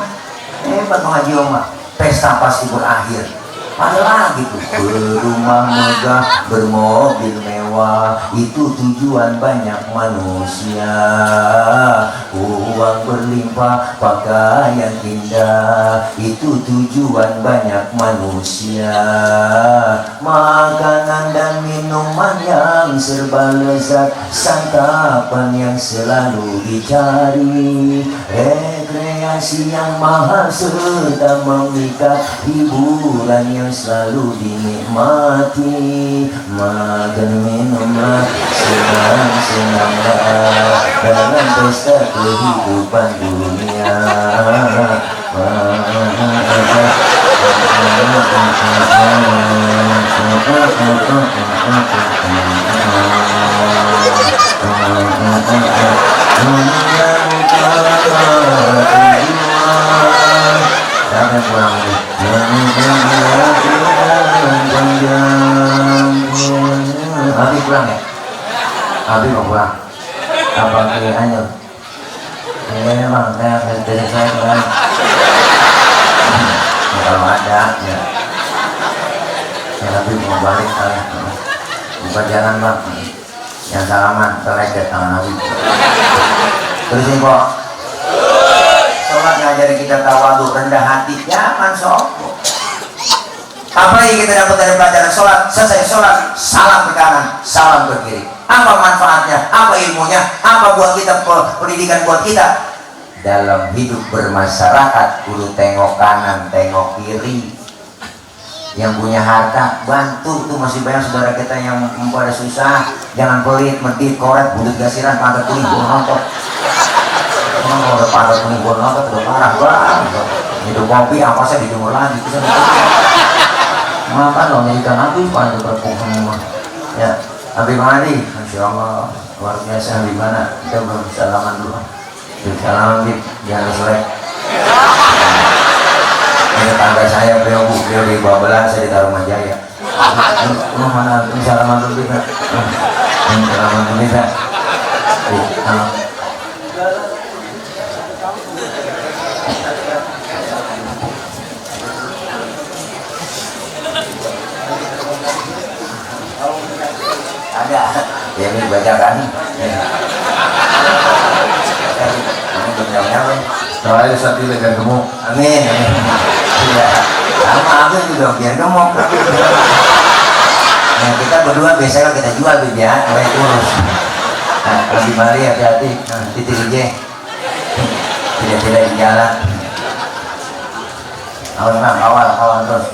Hebat Haji Yoma. Pesta pasti berakhir. Ada lagi tuh, berumah megah, bermobil mewah, itu tujuan banyak manusia. Uang berlimpah, pakaian indah, itu tujuan banyak manusia. Makanan dan minuman yang serba lezat, santapan yang selalu dicari, rekreasi yang mahal serta memikat, hiburan yang selalu dinikmati. Makan minumlah, senang-senanglah dalam pesta kehidupan dunia. Sampai pulang Abi pulang ya? Abi mau pulang? Apa kayaknya? Memang saya dari saya kan. Kalau ada ya. Ya Abi mau balik kali. Bukan jalan bang. Yang salaman terlekat tangan Abi. Terus ini kok. Sholat ngajari kita tawadhu, rendah hati, jangan sombong. Apa yang kita dapat dari pelajaran sholat? Selesai sholat, salam ke kanan, salam ke kiri. Apa manfaatnya? Apa ilmunya? Apa buat kita pendidikan buat kita? Dalam hidup bermasyarakat kudu tengok kanan, tengok kiri. Yang punya harta bantu, tuh masih banyak saudara kita yang pada susah. Jangan pelit, medit, koret, bulut gasiran, pantat kuning, nonton. Kalau udah pantat kuning, nonton udah parah banget. Hidup kopi, apa sih dijemur lagi? Makan loh, ikan api, pantat berpulang semua. Ya, Habib Mari, Masya Allah, luar biasa. Habib mana? Kita belum salaman dulu. Salaman Habib, jangan selek. Ini tangga saya, beliau di Babelan, saya di Tarumajaya. Mana? Ini salaman dulu kita. Ini salaman dulu kita. Ada, ya ini baca kan? Ini benar-benar. Saya saat ini kan gemuk. Amin. Iya. Sama aku juga biar gemuk. Nah, kita berdua biasanya kita jual ya, mulai kurus. Nah, Abi Mari hati-hati, titik aja. Tidak di jalan. Awal terus.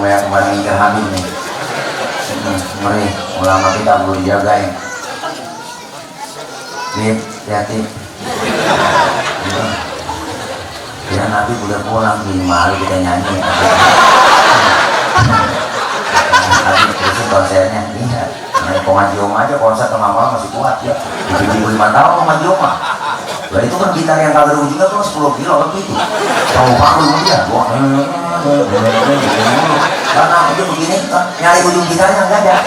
Banyak kemarin ingkar Habib nih. Mari, ulama kita perlu dijagain. Bib, hati-hati. Ya Nabi udah pulang, minimal kita nyanyi. Habib terus konsernya, iya. Pengajiom aja konser tengah malam masih kuat ya. 75 tahun pengajiom. Lah itu kan gitar yang kagak ujungnya tuh 10 kilo lebih itu. Tahu bangun dia. Karena itu begini, nyari ujung gitarnya nggak ada.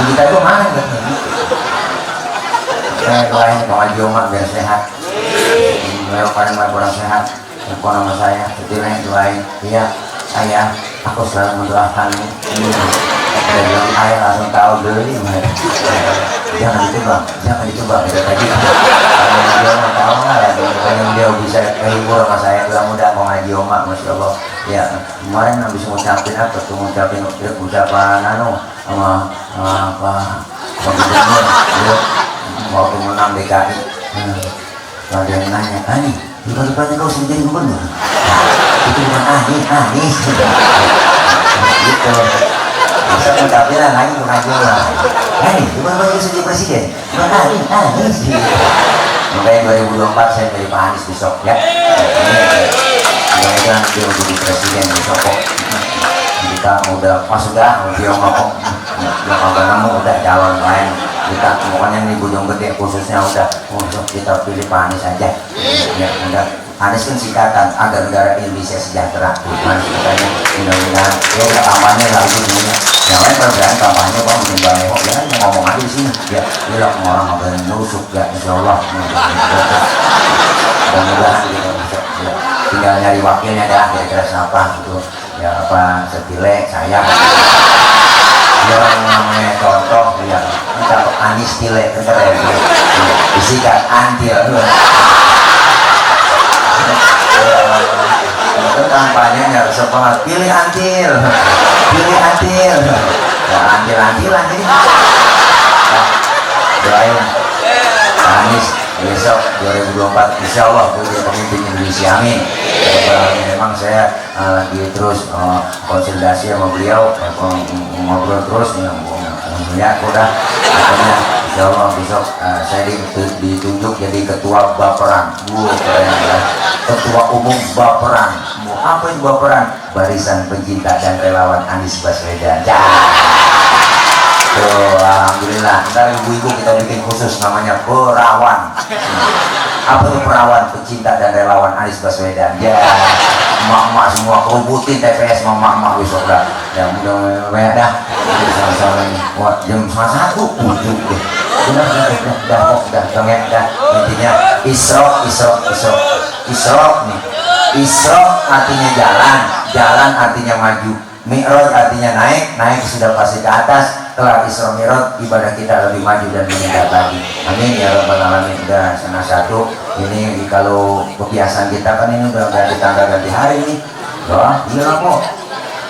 Ujung gitar itu mana gitu. Saya doain pengajiom biar sehat. Beliau paling kurang sehat. Telepon nama saya, setilnya doain. Iya, ayah, aku selalu mendoakanmu. Dia bilang ayah langsung tahu beli. Jangan dicoba. Udah tadi. Kalau dia mau tahu nggak ya, kalau dia bisa kehibur sama saya, bilang udah mau ngaji omak, masya Allah. Ya kemarin habis ngucapin apa tuh, ucapan sama gubernur waktu menang DKI. Ada yang nanya, Ani, bukan kau sendiri gubernur? Itu bukan Anies. Gitu. Bisa mencapai lagi mengaji lah. Bukan kau sendiri presiden? Bukan Anies. Makanya 2024 saya dari Pak Anies besok ya. Mudah-mudahan dia jadi presiden besok kok. Kita udah pas udah dia ngomong nggak nemu udah calon lain. Kita pokoknya ini Gunung Gede khususnya udah untuk kita pilih Pak Anies aja. Ya udah. Anies kan singkatan agar negara Indonesia sejahtera. Makanya mudah-mudahan ya kampanye lah itu semuanya. Yang lain perbedaan kampanye kok menimbang ya ngomong aja di sini. Ya bilang orang nggak nusuk ya Insya Allah. Mudah-mudahan gitu. Ya, tinggal nyari wakilnya dah kira-kira siapa gitu. Ya apa Setile saya. Yang namanya contoh ya kita Anies Tile keren. Disikat antil. Itu kampanyenya semangat pilih antil ya antil-antilan jadi doain Anies besok 2024 Insya Allah jadi pemimpin Indonesia amin. Memang saya lagi terus konsultasi sama beliau ngobrol terus ya udah pokoknya Insya Allah besok saya ditunjuk jadi ketua Baperan. Ketua umum Baperan. Apa itu Baperan? Barisan Pencinta dan Relawan Anies Baswedan. Tuh, alhamdulillah. Ntar ibu-ibu kita bikin khusus namanya Perawan. Apa itu Perawan? Pencinta dan Relawan Anies Baswedan. Ya, emak-emak semua kerubutin TPS sama emak-emak besok dah. Ya mudah-mudahan dah. Sama-sama ini. Wah, jam 1 ujuk deh. Dah. Intinya Isra nih. Isra artinya jalan artinya maju. Mi'raj artinya naik sudah pasti ke atas. Setelah Isra Mi'raj ibadah kita lebih maju dan meningkat lagi. Amin ya rabbal alamin. Udah setengah 1. Ini kalau kebiasaan kita kan ini udah ganti tanggal ganti hari nih. Wah, iya kok.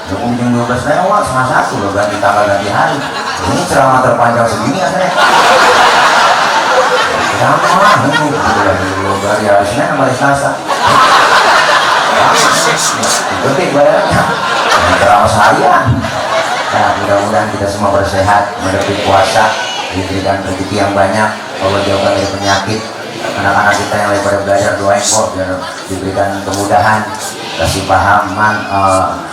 12 lewat setengah 1 loh ganti tanggal ganti hari. Ini ceramah terpanjang segini akhirnya. Ceramah ini dari hari Senin sampai Selasa. Detik badannya. Ceramah seharian. Nah, mudah-mudahan kita semua bersehat, menghadapi puasa, diberikan rezeki yang banyak, Allah jauhkan dari penyakit. Anak-anak kita yang lagi pada belajar doain kok biar diberikan kemudahan, kasih pahaman,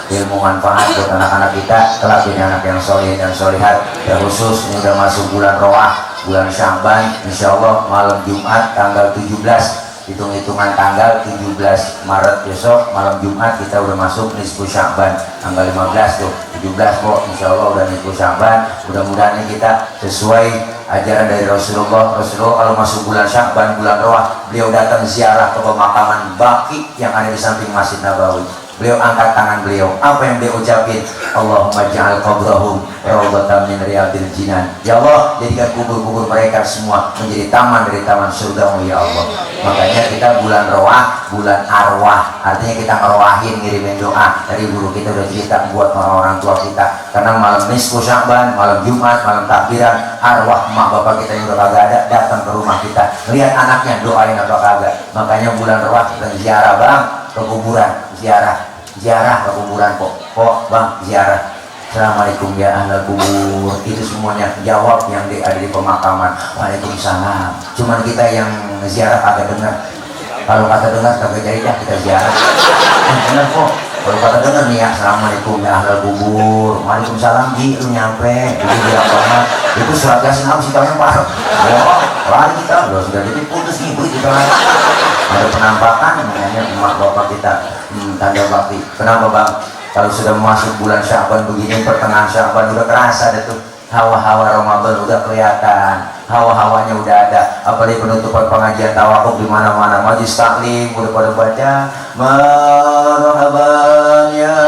ilmu manfaat buat anak-anak kita, kelak jadi anak yang soleh dan solihat. Ya khusus ini udah masuk bulan Roah, bulan Sya'ban, insya Allah malam Jumat tanggal 17, hitung-hitungan tanggal 17 Maret besok malam Jumat kita udah masuk nisfu Sya'ban, tanggal 15 tuh 17 kok insya Allah udah nisfu Sya'ban. Mudah-mudahan ini kita sesuai ajaran dari Rasulullah. Kalau masuk bulan Sya'ban, bulan Roah, beliau datang ziarah ke pemakaman Baqi yang ada di samping Masjid Nabawi. Beliau angkat tangan beliau, apa yang beliau ucapin? Allahumma ja'al qabrahum rawdatan min riyadil jinan. Ya Allah, jadikan kubur-kubur mereka semua menjadi taman dari taman surga-Mu ya Allah. Makanya kita bulan Roah, bulan arwah, artinya kita ngeroahin, ngirimin doa. Dari guru kita udah cerita buat orang-orang tua kita, karena malam nisfu Sya'ban, malam Jumat, malam takbiran, arwah emak bapak kita yang udah kagak ada datang ke rumah kita, lihat anaknya doain apa kagak. Makanya bulan Roah kita ziarah bang ke kuburan, ziarah ke kuburan kok bang ziarah. Assalamualaikum ya ahlal kubur, itu semuanya jawab yang ada di pemakaman. Waalaikumsalam. Cuman kita yang ziarah kagak dengar. Kalau kata dengar kagak jadi dah kita ziarah. Benar kok. Kalau kata dengar nih ya, assalamualaikum ya ahlal kubur, waalaikumsalam ji, lu nyampe, itu bilang banget. Itu surat Yasin apa sih tahunya parah. Oh, lari kita, sudah jadi putus nih, kita lagi. Ada penampakan namanya emak bapak kita, tanda bakti. Kenapa bang? Kalau sudah masuk bulan Sya'ban begini, pertengahan Sya'ban udah kerasa deh tuh hawa-hawa Ramadan udah kelihatan, hawa-hawanya udah ada. Apalagi penutupan pengajian tawakuf di mana-mana, majlis taklim udah pada baca marhaban ya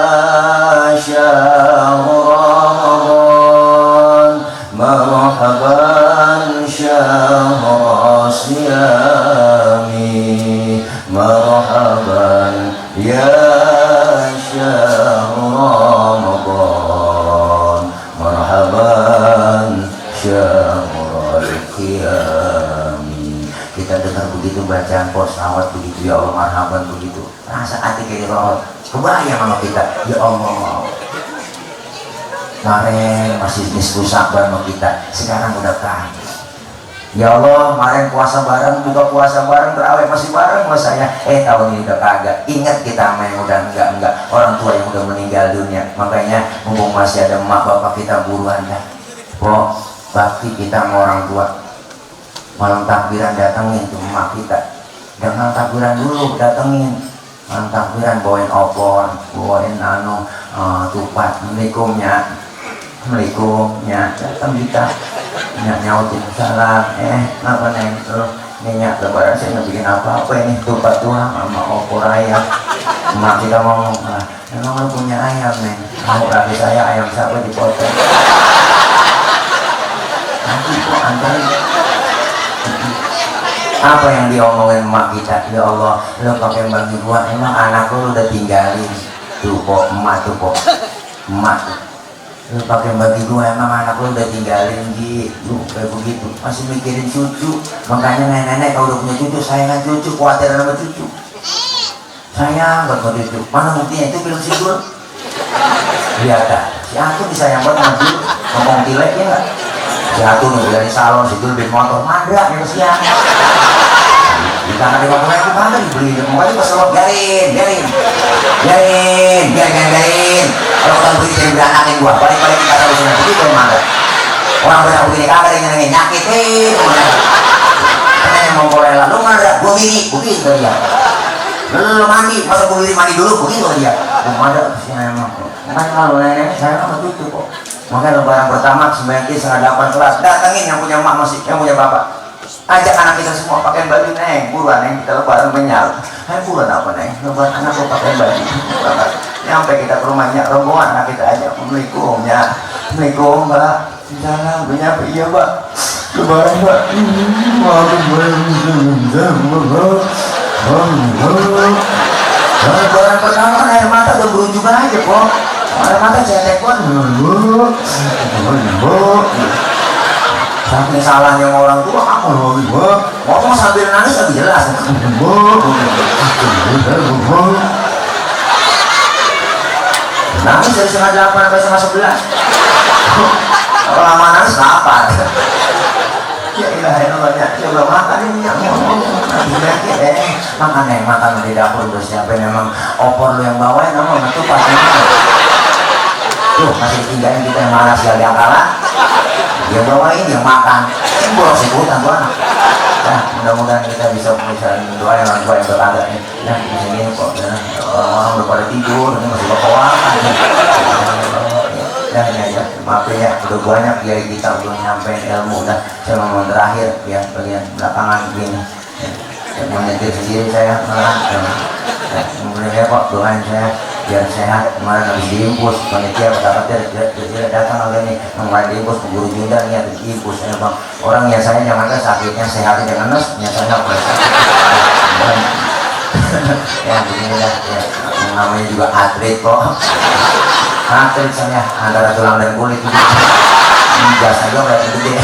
syahrul Ramadan, marhaban syahrul siyami, marhaban ya syahrul Ramadan, marhaban syahrul qiyami. Kita dengar begitu bacaan selawat begitu, ya Allah marhaban begitu, rasa hati kayak roh kebayang sama kita. Ya Allah, kemarin masih nisfu Sya'ban sama kita, sekarang udah kan. Ya Allah, kemarin puasa bareng, buka puasa bareng, terawih masih bareng sama saya. Tahun ini udah kagak. Ingat kita sama yang udah enggak, orang tua yang udah meninggal dunia. Makanya mumpung masih ada emak bapak kita, buruan dah. Pok, bakti kita sama orang tua. Malam takbiran datengin tuh emak kita. Jangan takbiran dulu, datengin. Malam takbiran bawain opor, bawain tupat. Assalamualaikum ya, datang kita nyautin salam. Apa neng tuh minyak lebaran saya nggak bikin apa-apa ini, tupat tuang sama opor ayam. Emak kita ngomong, emang lu punya ayam neng? Mau lagi saya ayam siapa dipotong? Nanti kok antarin. Apa yang diomongin emak kita? Ya Allah, lu pakai bagi gua, emang anak lu udah tinggalin tuh kok emak tuh kok emak tuh. Lu pakai bagi gua, emang anak lu udah tinggalin gitu, kayak begitu, masih mikirin cucu. Makanya nenek-nenek kalau udah punya cucu, sayangan cucu, khawatir sama cucu, sayang buat cucu. Mana buktinya? Itu film Sidul. Lihat dah, si aku disayang banget sama Sidul, ngomong tilek ya nggak? Si aku nih dari salon, Sidul beli motor, mandra ya siang. Di tangan 50.000 kagak dibeli, makanya kesel, biarin. Kalau udah begini jadi beranakin gua, balik-balik kita tahu sini begitu emang. Orang benar begini kagak ada yang nyakitin. Karena yang mau korela, lu mana? Gua bini, begitu dia. Lu mandi, masa gua mandi dulu, begitu dia. Gua ada sih emang. Makanya kalau nenek saya sama cucu kok. Makanya lebaran pertama 9 setengah 8 kelas, datengin yang punya emak masih, yang punya bapak. Ajak anak kita semua pakai baju neng, buruan neng, kita lebaran menyal. Buruan apa neng? Lebaran anak lo pakai baju. Nyampe kita ke rumahnya, rombongan anak kita aja. Assalamualaikum ya, assalamualaikum mbak. Salam, nyampe iya mbak. Lebaran mbak. Lebaran pertama kan air mata udah berujung aja kok. Ada mata cetek pun. Saking salahnya sama orang tua, aku ngomong sambil nangis lebih jelas. Nangis dari setengah 8 sampai setengah 11. Kalau lama nangis lapar. Ya ilah ya, coba makan ini yang makan di dapur udah siapin, memang opor lu yang bawain, nama itu pasti tuh masih tinggalin kita yang malas gak ada kalah, dia bawain yang makan, boros ikutan tuh anak. Nah, mudah-mudahan kita bisa doa yang orang tua yang berada nih. Nah, di sini kok orang udah pada tidur, ini masih berkawakan. Ya, maaf ya, udah banyak ya kita belum nyampein ilmu. Dah, saya mau terakhir ya bagian belakangan gini. Saya mau nyetir sendiri saya kemudian ya kok doain saya biar sehat. Kemarin habis diimpus panitia kata-kata datang lagi nih mulai diimpus ke guru juga nih habis diimpus ya bang. Orang ya saya jangan sakitnya sehatnya jangan nes nyatanya boleh sakit. Ya beginilah ya, namanya juga atlet kok. Atlet saya antara tulang dan kulit itu gas aja udah gede.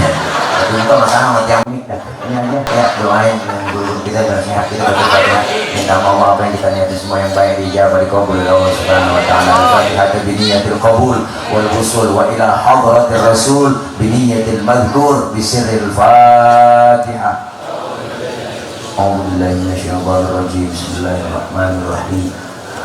Tapi itu masalah sama tiang ini aja ya, doain guru kita biar sehat, kita berdoa minta mau apa yang kita niati semua yang baik dijabah dikabul oleh Allah Subhanahu wa taala. Al-Fatihah biniyatil qabul wal wusul wa ila hadratir rasul biniyatil madhkur bisirril Fatihah. A'udzu billahi minasyaitonir rajim. Bismillahirrahmanirrahim.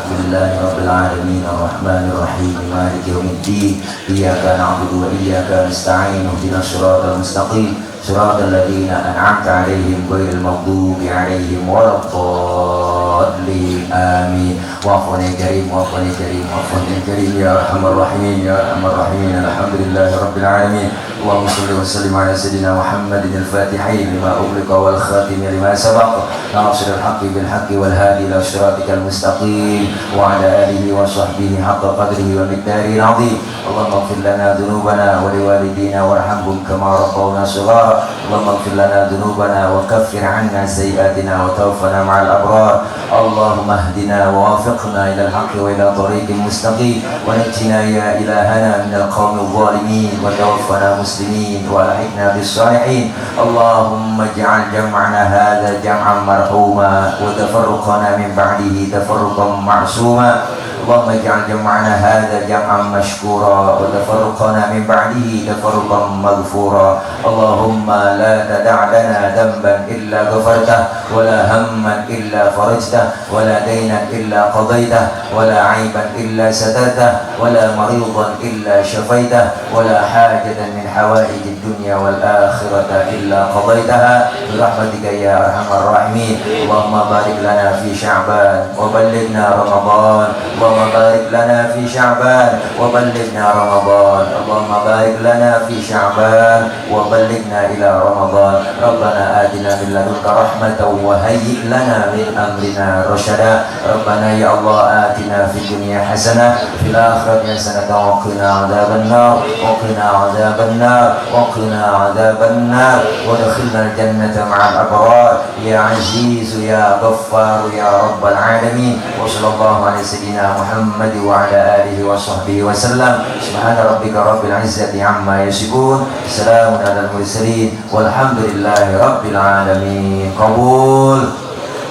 Alhamdulillahi rabbil alamin arrahmanir rahim maliki yaumiddin iyyaka na'budu wa iyyaka nasta'in ihdinas siratal mustaqim siratal ladzina an'amta 'alaihim ghairil maghdubi 'alaihim waladdallin amin. Wa'afun ya karim wa'afun ya karim wa'afun ya karim ya arhamar rahimin ya arhamar rahimin. Alhamdulillahi rabbil alamin. Allahumma shalli wa sallim ala sayyidina Muhammadin al-fatihin lima ughliqa wal khatim lima sabaqa nasiril haqqi bil haqqi wal hadi ila siratikal mustaqim wa ala alihi wa sahbihi haqqa qadrihi wa miqdarihi al-'azim. Allahumma ighfir lana dhunubana wa liwalidina warhamhum kama rabbawna shighara. Allahumma ighfir lana dhunubana wa kaffir 'anna sayyi'atina wa tawaffana ma'al abrar. Allahumma ihdina wa wafiqna ila al-haqqi wa ila tariqin mustaqim wa najjina ya ilahana minal qawmil zalimin wa tawaffana muslimin wa alhiqna bis salihin. Allahumma ij'al jam'ana hadha jam'an marhuma wa tafarruqana min ba'dihi tafarruqan ma'suma. Allahumma ij'al jam'ana hadha jam'an mashkura wa tafarruqana min ba'dihi tafarruqan maghfura. Allahumma la tada' lana dhanban illa ghafartah wa la hamman illa farajtah wa la daynan illa qadaytah wa la 'aiban illa satartah wa la maridan illa shafaitah wa la hajatan min hawaij ad-dunya wal akhirati illa qadaytaha bi rahmatika ya arhamar rahimin. Allahumma barik lana fi sya'ban wa ballighna ramadan. Allahumma barik lana fi sya'ban wa ballighna ramadan. Allahumma barik lana fi sya'ban wa ballighna ila ramadan. Rabbana atina min ladunka rahmatan wa hayyi' lana min amrina rasyada. Rabbana ya Allah atina fid dunya hasanah fil akhirati hasanah wa qina adzabannar wa qina adzabannar wa qina adzabannar wa adkhilna al-jannata ma'al abrar ya aziz ya ghaffar ya rabbal alamin. Wa sallallahu ala sayyidina Muhammad wa ala alihi wa sahbihi wa sallam. Subhana rabbika rabbil izzati amma yasifun. Assalamun ala al-mursalin walhamdulillahi rabbil alamin. Qabul.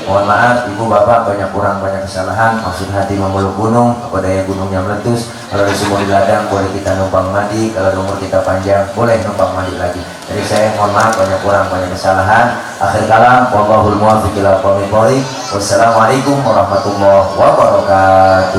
Mohon maaf ibu bapak banyak kurang banyak kesalahan, maksud hati memeluk gunung apa daya gunungnya meletus. Kalau di sumur di ladang boleh kita numpang mandi, kalau umur kita panjang boleh numpang mandi lagi. Jadi saya mohon maaf banyak kurang banyak kesalahan. Akhir kalam wallahul muwaffiq ila aqwamit thoriq. Wassalamualaikum warahmatullahi wabarakatuh.